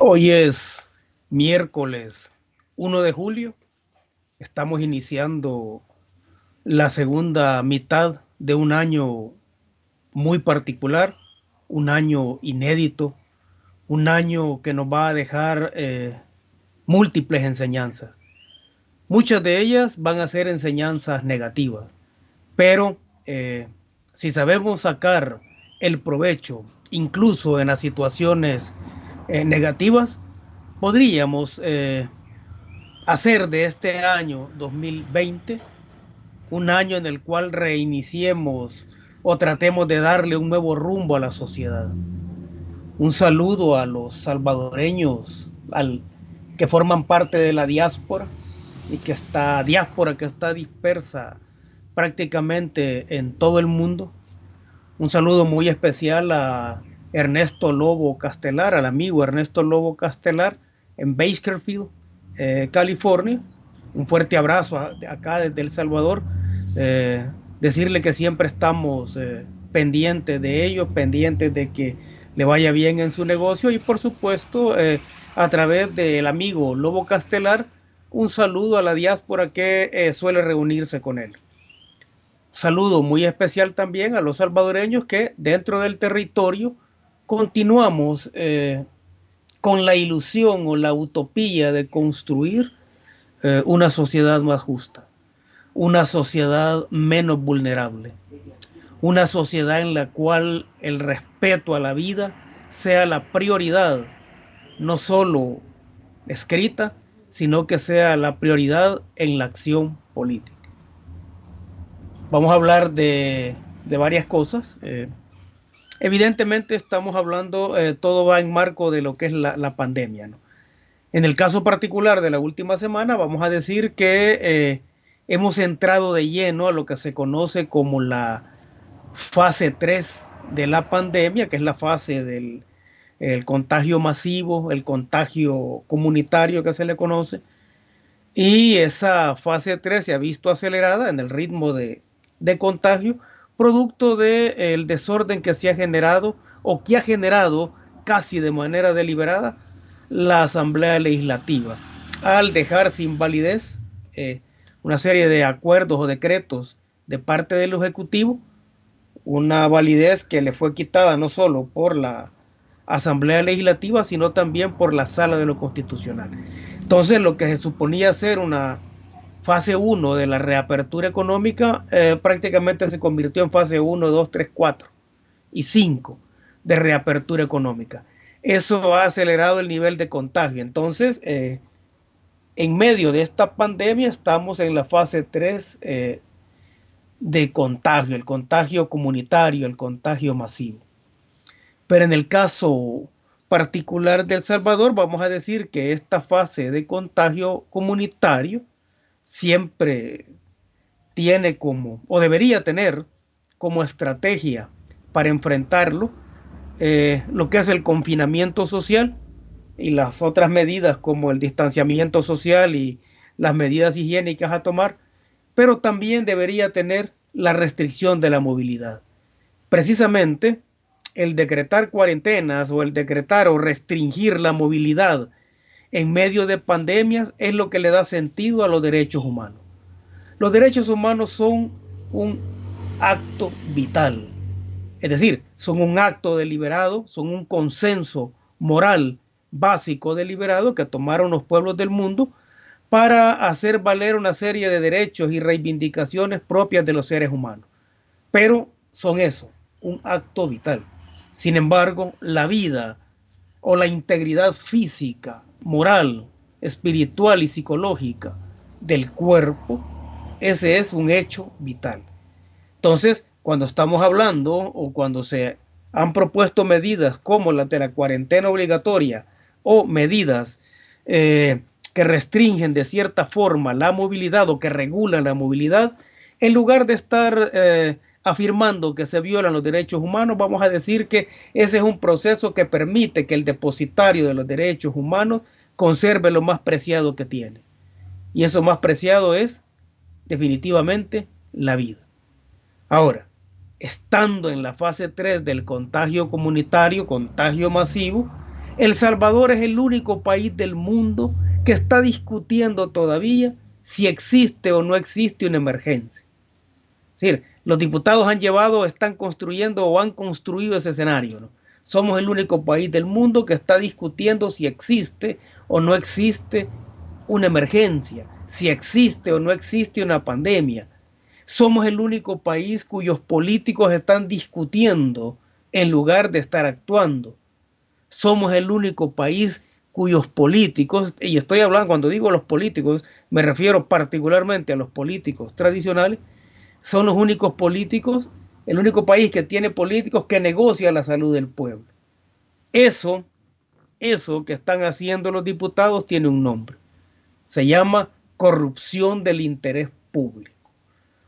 Hoy es miércoles 1 de julio. Estamos iniciando la segunda mitad de un año muy particular, un año inédito, un año que nos va a dejar múltiples enseñanzas. Muchas de ellas van a ser enseñanzas negativas, pero si sabemos sacar el provecho, incluso en las situaciones negativas, podríamos hacer de este año 2020 un año en el cual reiniciemos o tratemos de darle un nuevo rumbo a la sociedad. Un saludo a los salvadoreños que forman parte de la diáspora y que que está dispersa prácticamente en todo el mundo. Un saludo muy especial a Ernesto Lobo Castelar, al amigo Ernesto Lobo Castelar en Bakersfield, California. Un fuerte abrazo acá desde El Salvador. Decirle que siempre estamos pendientes de ello, pendientes de que le vaya bien en su negocio y por supuesto a través del amigo Lobo Castelar, un saludo a la diáspora que suele reunirse con él. Saludo muy especial también a los salvadoreños que dentro del territorio continuamos con la ilusión o la utopía de construir una sociedad más justa, una sociedad menos vulnerable, una sociedad en la cual el respeto a la vida sea la prioridad, no solo escrita, sino que sea la prioridad en la acción política. Vamos a hablar de varias cosas. Evidentemente estamos hablando, todo va en marco de lo que es la pandemia, ¿no? En el caso particular de la última semana, vamos a decir que hemos entrado de lleno a lo que se conoce como la fase 3 de la pandemia, que es la fase del el contagio masivo, el contagio comunitario que se le conoce. Y esa fase 3 se ha visto acelerada en el ritmo de contagio, producto del desorden que se ha generado o que ha generado casi de manera deliberada la Asamblea Legislativa, al dejar sin validez una serie de acuerdos o decretos de parte del Ejecutivo, una validez que le fue quitada no solo por la Asamblea Legislativa, sino también por la Sala de lo Constitucional. Entonces, lo que se suponía ser una fase 1 de la reapertura económica prácticamente se convirtió en fase 1, 2, 3, 4 y 5 de reapertura económica. Eso ha acelerado el nivel de contagio. Entonces, en medio de esta pandemia estamos en la fase 3 de contagio, el contagio comunitario, el contagio masivo. Pero en el caso particular de El Salvador, vamos a decir que esta fase de contagio comunitario siempre tiene como, o debería tener como estrategia para enfrentarlo, lo que es el confinamiento social y las otras medidas como el distanciamiento social y las medidas higiénicas a tomar, pero también debería tener la restricción de la movilidad. Precisamente el decretar cuarentenas o el decretar o restringir la movilidad en medio de pandemias es lo que le da sentido a los derechos humanos. Los derechos humanos son un acto vital, es decir, son un acto deliberado, son un consenso moral básico deliberado que tomaron los pueblos del mundo para hacer valer una serie de derechos y reivindicaciones propias de los seres humanos. Pero son eso, un acto vital. Sin embargo, la vida o la integridad física, moral, espiritual y psicológica del cuerpo, ese es un hecho vital. Entonces, cuando estamos hablando o cuando se han propuesto medidas como las de la cuarentena obligatoria o medidas que restringen de cierta forma la movilidad o que regulan la movilidad, en lugar de estar afirmando que se violan los derechos humanos, vamos a decir que ese es un proceso que permite que el depositario de los derechos humanos conserve lo más preciado que tiene. Y eso más preciado es definitivamente la vida. Ahora, estando en la fase 3 del contagio comunitario, contagio masivo, El Salvador es el único país del mundo que está discutiendo todavía si existe o no existe una emergencia. Es decir, los diputados están construyendo o han construido ese escenario, ¿no? Somos el único país del mundo que está discutiendo si existe o no existe una emergencia, si existe o no existe una pandemia. Somos el único país cuyos políticos están discutiendo en lugar de estar actuando. Somos el único país cuyos políticos, y estoy hablando, cuando digo los políticos, me refiero particularmente a los políticos tradicionales, son los únicos políticos, el único país que tiene políticos que negocia la salud del pueblo. Eso que están haciendo los diputados tiene un nombre. Se llama corrupción del interés público.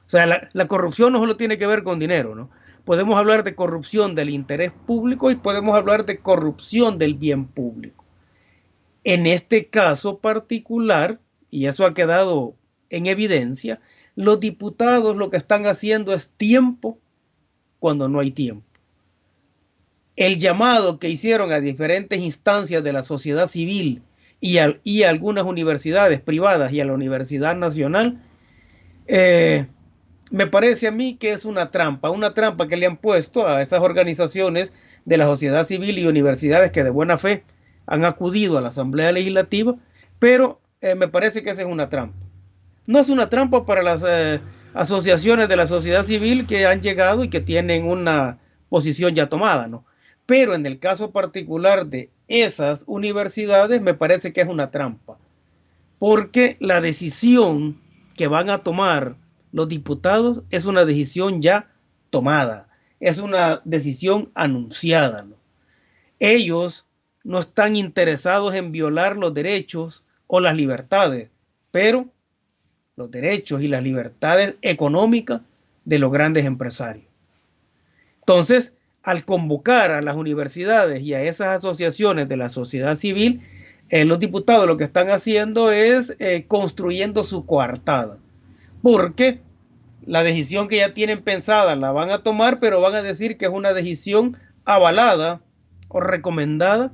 O sea, la corrupción no solo tiene que ver con dinero, ¿no? Podemos hablar de corrupción del interés público y podemos hablar de corrupción del bien público. En este caso particular, y eso ha quedado en evidencia, los diputados lo que están haciendo es tiempo cuando no hay tiempo. El llamado que hicieron a diferentes instancias de la sociedad civil y a algunas universidades privadas y a la Universidad Nacional, me parece a mí que es una trampa que le han puesto a esas organizaciones de la sociedad civil y universidades que de buena fe han acudido a la Asamblea Legislativa, pero me parece que esa es una trampa. No es una trampa para las asociaciones de la sociedad civil que han llegado y que tienen una posición ya tomada, ¿no? Pero en el caso particular de esas universidades me parece que es una trampa, porque la decisión que van a tomar los diputados es una decisión ya tomada, es una decisión anunciada, ¿no? Ellos no están interesados en violar los derechos o las libertades, pero los derechos y las libertades económicas de los grandes empresarios. Entonces, al convocar a las universidades y a esas asociaciones de la sociedad civil, los diputados lo que están haciendo es construyendo su coartada, porque la decisión que ya tienen pensada la van a tomar, pero van a decir que es una decisión avalada o recomendada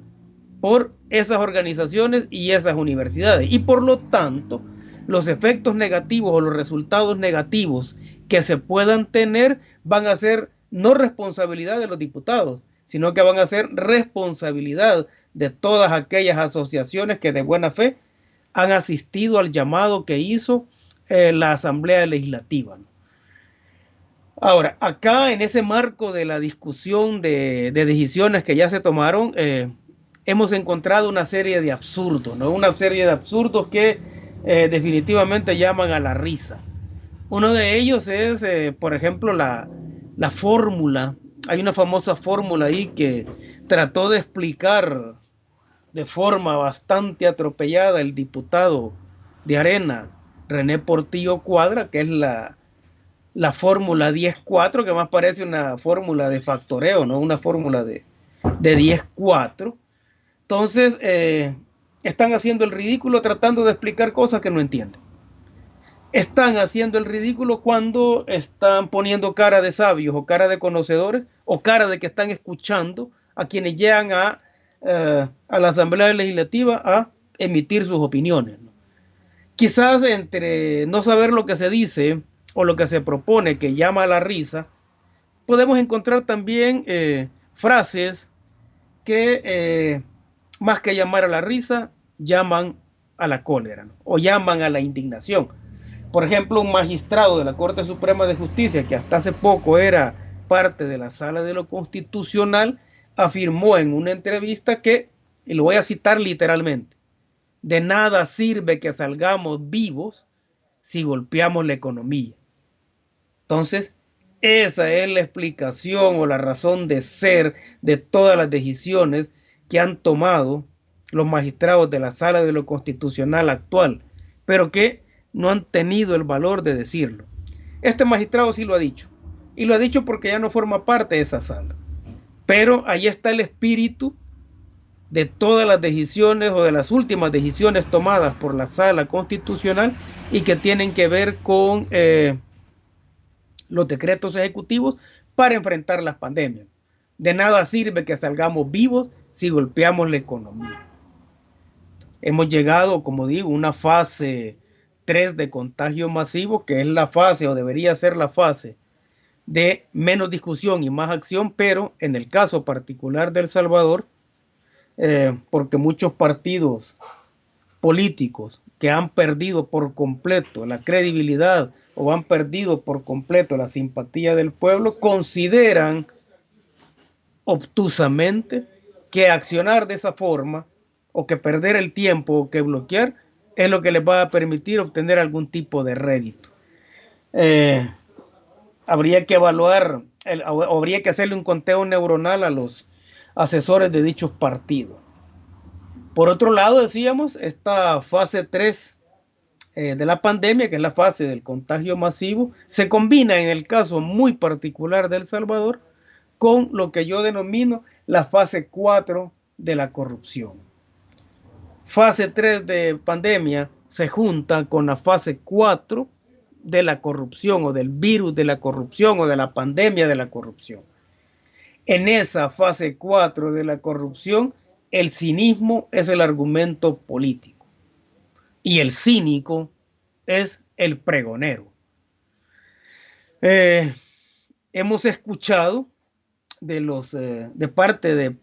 por esas organizaciones y esas universidades. Y por lo tanto, los efectos negativos o los resultados negativos que se puedan tener van a ser no responsabilidad de los diputados, sino que van a ser responsabilidad de todas aquellas asociaciones que de buena fe han asistido al llamado que hizo la Asamblea Legislativa, ¿no? Ahora, acá en ese marco de la discusión de decisiones que ya se tomaron, hemos encontrado una serie de absurdos, ¿no? Una serie de absurdos que definitivamente llaman a la risa. Uno de ellos es, por ejemplo, la fórmula. Hay una famosa fórmula ahí que trató de explicar de forma bastante atropellada el diputado de Arena, René Portillo Cuadra, que es la fórmula 10-4, que más parece una fórmula de factoreo, ¿no? Una fórmula de 10-4. Entonces, están haciendo el ridículo tratando de explicar cosas que no entienden. Están haciendo el ridículo cuando están poniendo cara de sabios o cara de conocedores o cara de que están escuchando a quienes llegan a la Asamblea Legislativa a emitir sus opiniones, ¿no? Quizás entre no saber lo que se dice o lo que se propone que llama a la risa, podemos encontrar también frases que más que llamar a la risa, llaman a la cólera, ¿no? O llaman a la indignación. Por ejemplo, un magistrado de la Corte Suprema de Justicia, que hasta hace poco era parte de la Sala de lo Constitucional, afirmó en una entrevista que, y lo voy a citar literalmente, de nada sirve que salgamos vivos si golpeamos la economía. Entonces, esa es la explicación o la razón de ser de todas las decisiones que han tomado los magistrados de la Sala de lo Constitucional actual, pero que no han tenido el valor de decirlo. Este magistrado sí lo ha dicho, y lo ha dicho porque ya no forma parte de esa sala. Pero ahí está el espíritu de todas las decisiones o de las últimas decisiones tomadas por la Sala Constitucional y que tienen que ver con los decretos ejecutivos para enfrentar las pandemias. De nada sirve que salgamos vivos si golpeamos la economía. Hemos llegado, como digo, a una fase 3 de contagio masivo, que es la fase, o debería ser la fase, de menos discusión y más acción, pero en el caso particular de El Salvador, porque muchos partidos políticos que han perdido por completo la credibilidad o han perdido por completo la simpatía del pueblo, consideran obtusamente que accionar de esa forma o que perder el tiempo o que bloquear es lo que les va a permitir obtener algún tipo de rédito. Habría que evaluar, habría que hacerle un conteo neuronal a los asesores de dichos partidos. Por otro lado, decíamos, esta fase 3 de la pandemia, que es la fase del contagio masivo, se combina en el caso muy particular de El Salvador con lo que yo denomino la fase 4 de la corrupción. Fase 3 de pandemia se junta con la fase 4 de la corrupción o del virus de la corrupción o de la pandemia de la corrupción. En esa fase 4 de la corrupción, el cinismo es el argumento político y el cínico es el pregonero. Hemos escuchado de parte de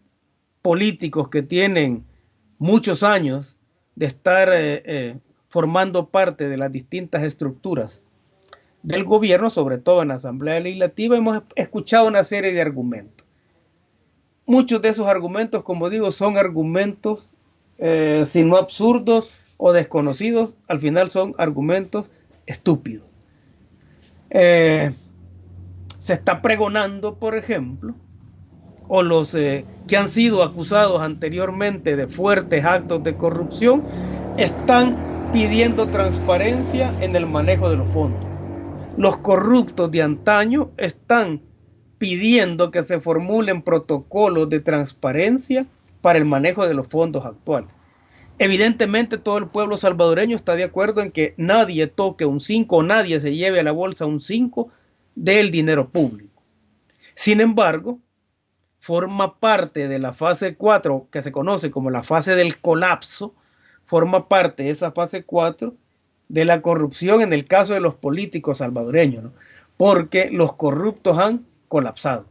políticos que tienen muchos años de estar formando parte de las distintas estructuras del gobierno, sobre todo en la Asamblea Legislativa, hemos escuchado una serie de argumentos. Muchos de esos argumentos, como digo, son argumentos, si no absurdos o desconocidos, al final son argumentos estúpidos. Se está pregonando, por ejemplo, o los que han sido acusados anteriormente de fuertes actos de corrupción, están pidiendo transparencia en el manejo de los fondos. Los corruptos de antaño están pidiendo que se formulen protocolos de transparencia para el manejo de los fondos actuales. Evidentemente todo el pueblo salvadoreño está de acuerdo en que nadie toque un 5 o nadie se lleve a la bolsa un 5 del dinero público. Sin embargo, forma parte de la fase 4, que se conoce como la fase del colapso, forma parte de esa fase 4 de la corrupción en el caso de los políticos salvadoreños, ¿no? Porque los corruptos han colapsado,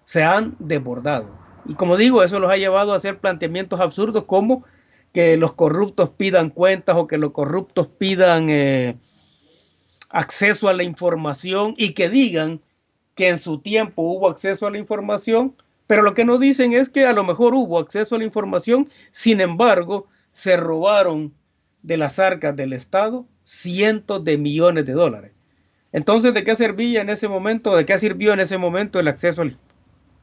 se han desbordado. Y como digo, eso los ha llevado a hacer planteamientos absurdos como que los corruptos pidan cuentas o que los corruptos pidan acceso a la información y que digan que en su tiempo hubo acceso a la información, pero lo que no dicen es que a lo mejor hubo acceso a la información, sin embargo, se robaron de las arcas del Estado cientos de millones de dólares. Entonces, ¿de qué servía en ese momento? ¿De qué sirvió en ese momento el acceso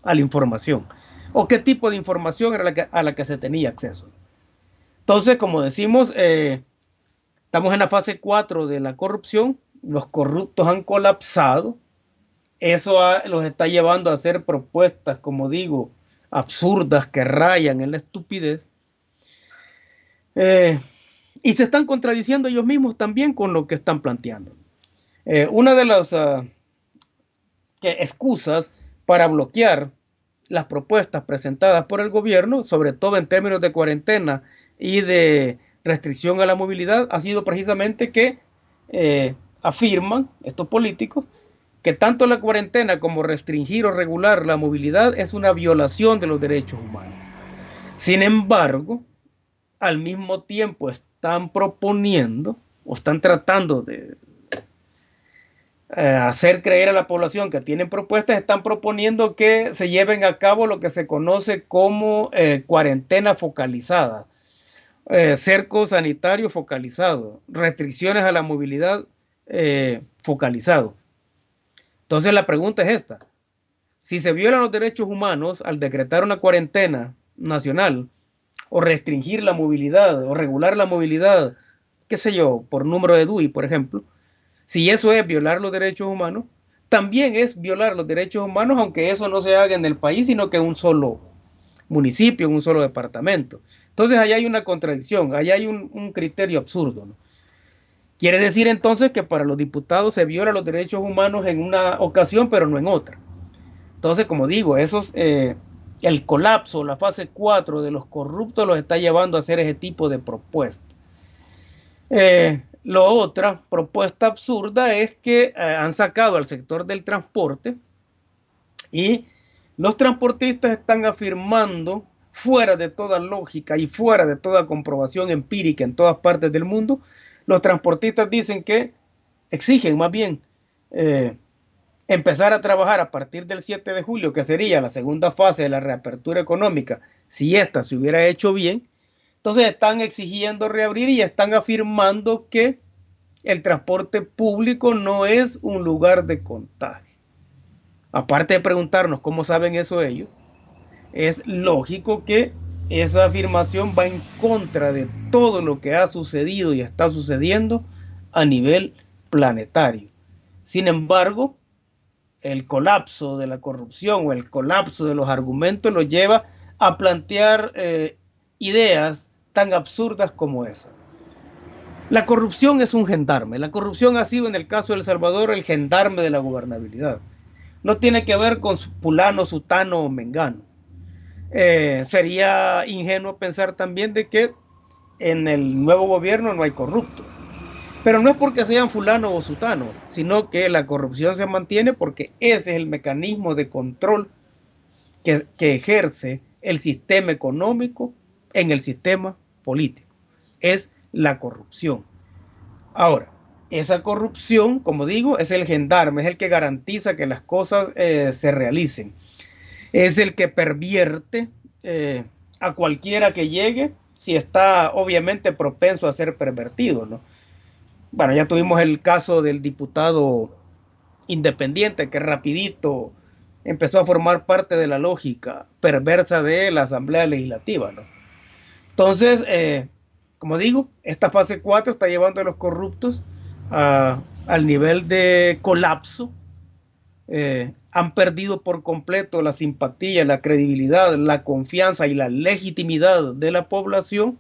a la información? ¿O qué tipo de información era a la que se tenía acceso? Entonces, como decimos, estamos en la fase 4 de la corrupción. Los corruptos han colapsado. Eso los está llevando a hacer propuestas, como digo, absurdas que rayan en la estupidez. Y se están contradiciendo ellos mismos también con lo que están planteando. Una de las excusas para bloquear las propuestas presentadas por el gobierno, sobre todo en términos de cuarentena y de restricción a la movilidad, ha sido precisamente que afirman estos políticos que tanto la cuarentena como restringir o regular la movilidad es una violación de los derechos humanos. Sin embargo, al mismo tiempo están proponiendo o están tratando de hacer creer a la población que tienen propuestas, están proponiendo que se lleven a cabo lo que se conoce como cuarentena focalizada, cerco sanitario focalizado, restricciones a la movilidad focalizado. Entonces la pregunta es esta: si se violan los derechos humanos al decretar una cuarentena nacional o restringir la movilidad o regular la movilidad, qué sé yo, por número de DUI, por ejemplo, si eso es violar los derechos humanos, también es violar los derechos humanos, aunque eso no se haga en el país, sino que en un solo municipio, en un solo departamento. Entonces, allá hay una contradicción, allá hay un criterio absurdo, ¿no? Quiere decir entonces que para los diputados se violan los derechos humanos en una ocasión, pero no en otra. Entonces, como digo, esos el colapso, la fase 4 de los corruptos los está llevando a hacer ese tipo de propuestas. La otra propuesta absurda es que han sacado al sector del transporte y los transportistas están afirmando, fuera de toda lógica y fuera de toda comprobación empírica en todas partes del mundo, los transportistas dicen que exigen más bien empezar a trabajar a partir del 7 de julio, que sería la segunda fase de la reapertura económica, si esta se hubiera hecho bien. Entonces están exigiendo reabrir y están afirmando que el transporte público no es un lugar de contagio. Aparte de preguntarnos cómo saben eso ellos, es lógico que esa afirmación va en contra de todo lo que ha sucedido y está sucediendo a nivel planetario. Sin embargo, el colapso de la corrupción o el colapso de los argumentos los lleva a plantear ideas tan absurdas como esa. La corrupción es un gendarme. La corrupción ha sido en el caso de El Salvador el gendarme de la gobernabilidad. No tiene que ver con fulano, sutano o mengano. Sería ingenuo pensar también de que en el nuevo gobierno no hay corruptos. Pero no es porque sean fulano o sutano, sino que la corrupción se mantiene porque ese es el mecanismo de control que ejerce el sistema económico en el sistema político. Es la corrupción. Ahora, esa corrupción, como digo, es el gendarme, es el que garantiza que las cosas se realicen. Es el que pervierte a cualquiera que llegue, si está obviamente propenso a ser pervertido, ¿no? Bueno, ya tuvimos el caso del diputado independiente que rapidito empezó a formar parte de la lógica perversa de la Asamblea Legislativa, ¿no? Entonces, como digo, esta fase 4 está llevando a los corruptos al nivel de colapso. Han perdido por completo la simpatía, la credibilidad, la confianza y la legitimidad de la población,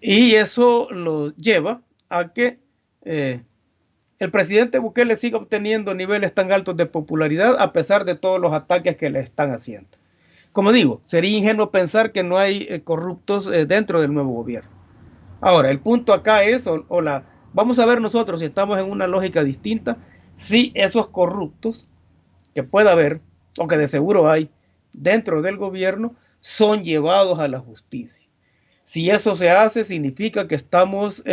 y eso lo lleva a que el presidente Bukele siga obteniendo niveles tan altos de popularidad a pesar de todos los ataques que le están haciendo. Como digo, sería ingenuo pensar que no hay corruptos dentro del nuevo gobierno. Ahora, el punto acá es, vamos a ver nosotros si estamos en una lógica distinta, si esos corruptos que pueda haber, o que de seguro hay dentro del gobierno, son llevados a la justicia. Si eso se hace, significa que estamos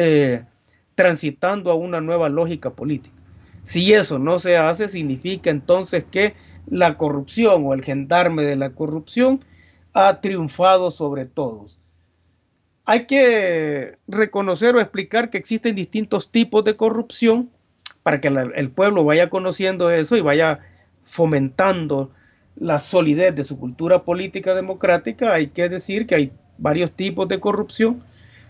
transitando a una nueva lógica política. Si eso no se hace, significa entonces que la corrupción o el gendarme de la corrupción ha triunfado sobre todos. Hay que reconocer o explicar que existen distintos tipos de corrupción para que el pueblo vaya conociendo eso y vaya fomentando la solidez de su cultura política democrática. Hay que decir que hay varios tipos de corrupción.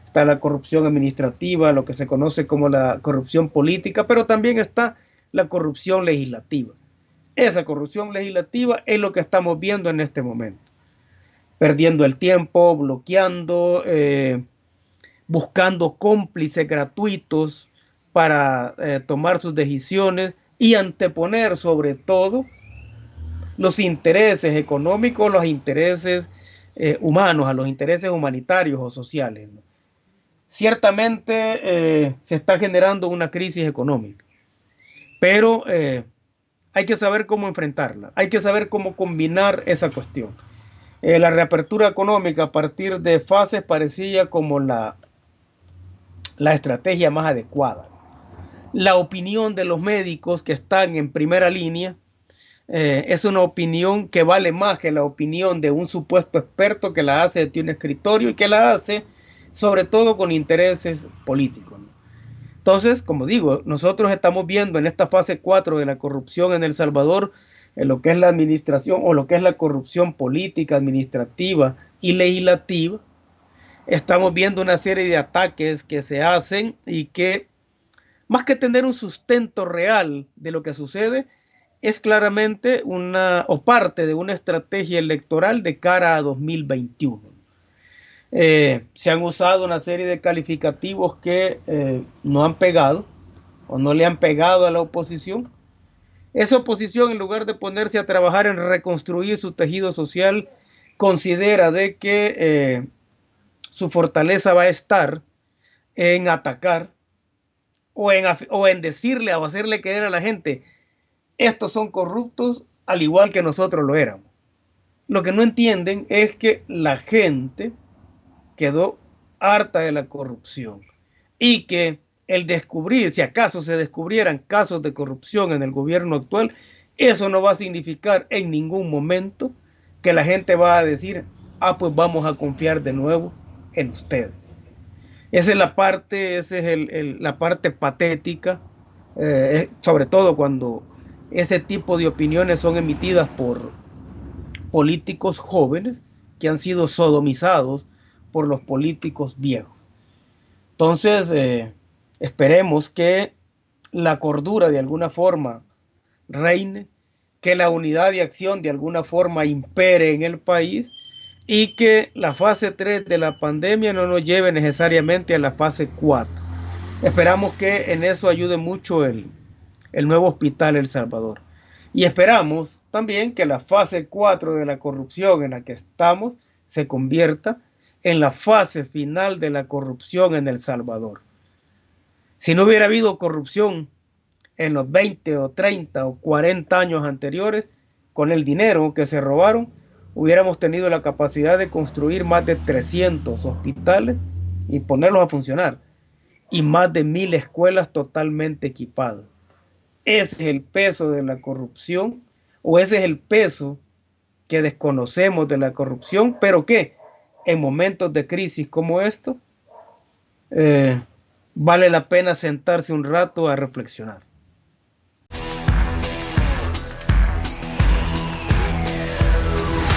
Está la corrupción administrativa, lo que se conoce como la corrupción política, pero también está la corrupción legislativa. Esa corrupción legislativa es lo que estamos viendo en este momento. Perdiendo el tiempo, bloqueando, buscando cómplices gratuitos para tomar sus decisiones y anteponer sobre todo los intereses económicos, los intereses humanos, a los intereses humanitarios o sociales, ¿no? Ciertamente se está generando una crisis económica, pero hay que saber cómo enfrentarla, hay que saber cómo combinar esa cuestión. La reapertura económica a partir de fases parecía como la estrategia más adecuada. La opinión de los médicos que están en primera línea es una opinión que vale más que la opinión de un supuesto experto que la hace desde un escritorio y que la hace sobre todo con intereses políticos, ¿no? Entonces, como digo, nosotros estamos viendo en esta fase 4 de la corrupción en El Salvador, en lo que es la administración o lo que es la corrupción política, administrativa y legislativa. Estamos viendo una serie de ataques que se hacen y que, más que tener un sustento real de lo que sucede, es claramente parte de una estrategia electoral de cara a 2021. Se han usado una serie de calificativos que no han pegado o no le han pegado a la oposición. Esa oposición, en lugar de ponerse a trabajar en reconstruir su tejido social, considera de que su fortaleza va a estar en atacar o en decirle o hacerle creer a la gente, estos son corruptos al igual que nosotros lo éramos. Lo que no entienden es que la gente quedó harta de la corrupción y que el descubrir, si acaso se descubrieran casos de corrupción en el gobierno actual, eso no va a significar en ningún momento que la gente va a decir, ah, pues vamos a confiar de nuevo en ustedes. Esa es la parte, esa es la parte patética, sobre todo cuando ese tipo de opiniones son emitidas por políticos jóvenes que han sido sodomizados por los políticos viejos. Entonces, esperemos que la cordura de alguna forma reine, que la unidad de acción de alguna forma impere en el país y que la fase 3 de la pandemia no nos lleve necesariamente a la fase 4. Esperamos que en eso ayude mucho el nuevo hospital El Salvador. Y esperamos también que la fase 4 de la corrupción en la que estamos se convierta en la fase final de la corrupción en El Salvador. Si no hubiera habido corrupción en los 20 o 30 o 40 años anteriores, con el dinero que se robaron, hubiéramos tenido la capacidad de construir más de 300 hospitales y ponerlos a funcionar, y más de 1000 escuelas totalmente equipadas. Ese es el peso de la corrupción, o ese es el peso que desconocemos de la corrupción, pero que en momentos de crisis como esto, vale la pena sentarse un rato a reflexionar.